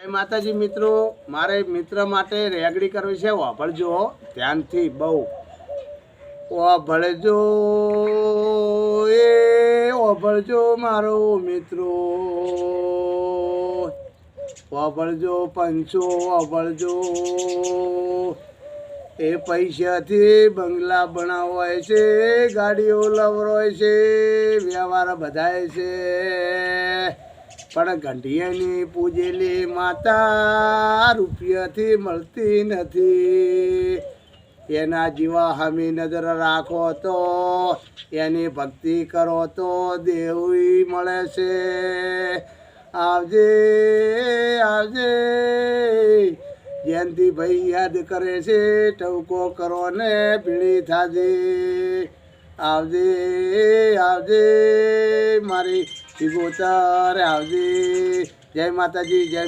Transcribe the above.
માતાજી મિત્રો, મારે મિત્ર માટે રેગડી કરવી છે. વાપરજો ધ્યાનથી, બહુ વાપરજો એ વાપરજો મારો મિત્રો, વાપરજો પંચો, વાપરજો. એ પૈસાથી બંગલા બનાવાય છે, ગાડીઓ લવરાય છે, વ્યવહાર બધાય છે, પણ ઘંટિયાની પૂજેલી માતા રૂપિયાથી મળતી નથી. એના જીવા હમી નજર રાખો તો, એની ભક્તિ કરો તો દેવી મળે છે. આવજે આવજે, જયંતિભાઈ યાદ કરે છે, ટવકો કરો ને પીળી થાજે. આવજે આવજે મારી શિગોતર, આવજે. જય માતાજી, જય